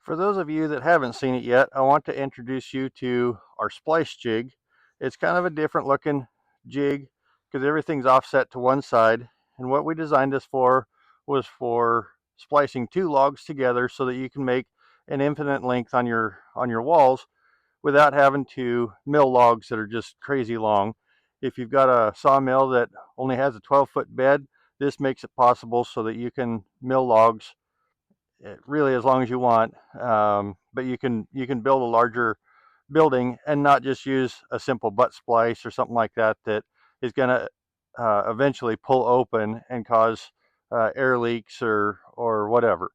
For those of you that haven't seen it yet, I want to introduce you to our splice jig. It's kind of a different looking jig because everything's offset to one side. And what we designed this for was for splicing two logs together so that you can make an infinite length on your walls without having to mill logs that are just crazy long. If you've got a sawmill that only has a 12-foot bed, this makes it possible so that you can mill logs really as long as you want, but you can build a larger building and not just use a simple butt splice or something like that that is going to eventually pull open and cause air leaks or whatever.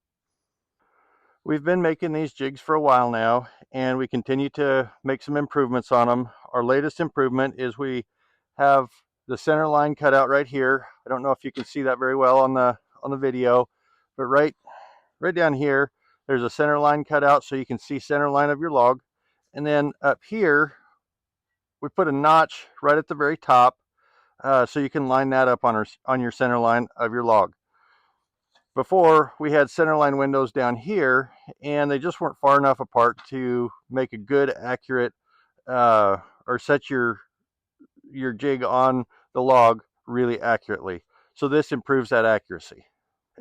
We've been making these jigs for a while now, and we continue to make some improvements on them. Our latest improvement is we have the center line cut out right here. I don't know if you can see that very well on the video, but right down here, there's a center line cut out so you can see center line of your log. And then up here, we put a notch right at the very top so you can line that up on your center line of your log. Before, we had center line windows down here, and they just weren't far enough apart to make a good, accurate, or set your jig on the log really accurately. So this improves that accuracy.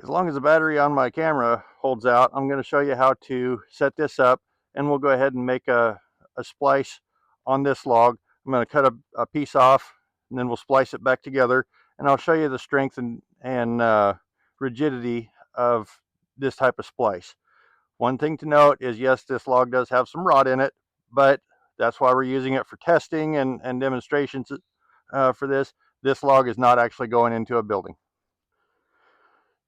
As long as the battery on my camera holds out, I'm going to show you how to set this up, and we'll go ahead and make a splice on this log. I'm going to cut a piece off, and then we'll splice it back together, and I'll show you the strength and rigidity of this type of splice. One thing to note is, yes, this log does have some rot in it, but that's why we're using it for testing and demonstrations for this. This log is not actually going into a building.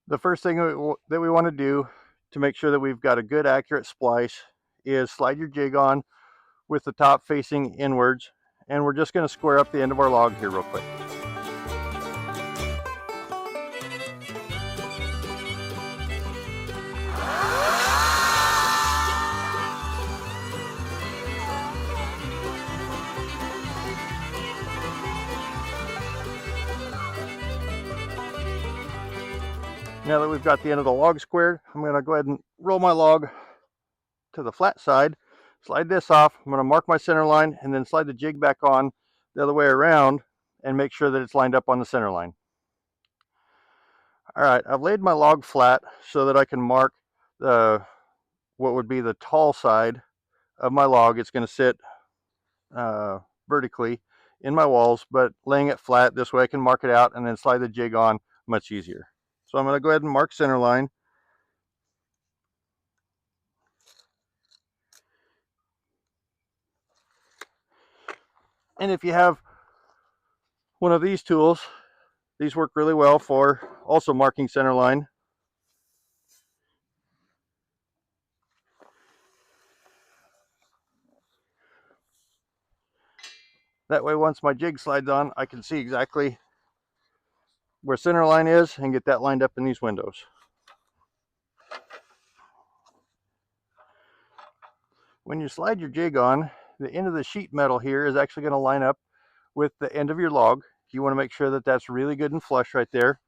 The first thing that we want to do to make sure that we've got a good accurate splice is slide your jig on with the top facing inwards, and we're just going to square up the end of our log here real quick. Now that we've got the end of the log squared, I'm going to go ahead and roll my log to the flat side, slide this off. I'm going to mark my center line and then slide the jig back on the other way around and make sure that it's lined up on the center line. All right, I've laid my log flat so that I can mark what would be the tall side of my log. It's going to sit vertically in my walls, but laying it flat, this way I can mark it out and then slide the jig on much easier. So I'm going to go ahead and mark center line. And if you have one of these tools, these work really well for also marking center line. That way, once my jig slides on, I can see exactly where center line is and get that lined up in these windows. When you slide your jig on, the end of the sheet metal here is actually going to line up with the end of your log. You want to make sure that that's really good and flush right there.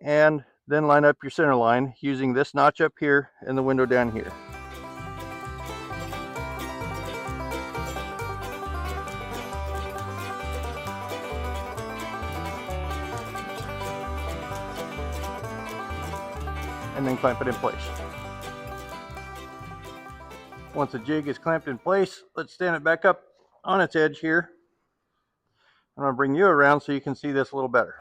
And then line up your center line using this notch up here and the window down here. And then clamp it in place. Once the jig is clamped in place, let's stand it back up on its edge here. I'm going to bring you around so you can see this a little better.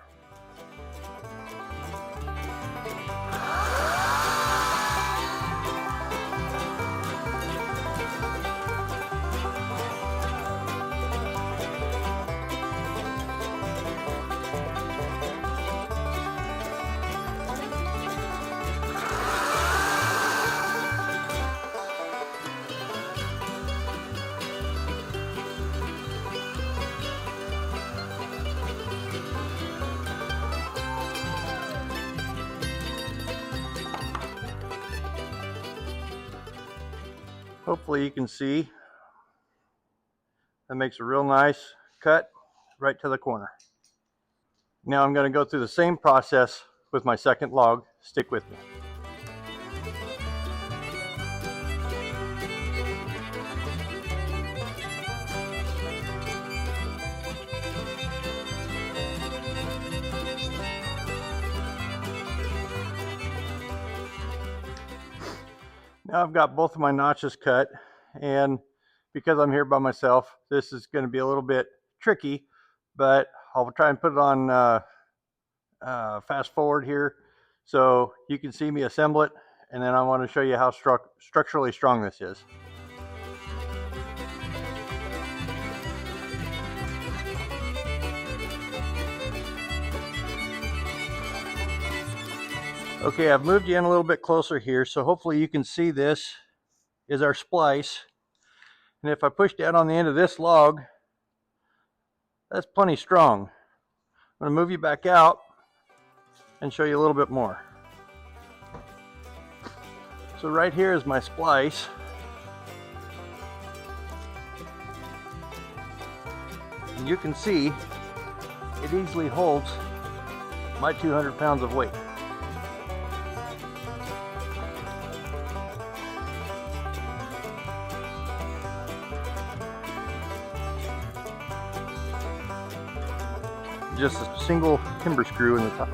Hopefully you can see that makes a real nice cut right to the corner. Now I'm going to go through the same process with my second log. Stick with me. Now I've got both of my notches cut, and because I'm here by myself, this is going to be a little bit tricky, but I'll try and put it on fast forward here so you can see me assemble it, and then I want to show you how structurally strong this is. Okay, I've moved you in a little bit closer here, so hopefully you can see this is our splice. And if I push down on the end of this log, that's plenty strong. I'm going to move you back out and show you a little bit more. So right here is my splice. And you can see it easily holds my 200 pounds of weight. Just a single timber screw in the top.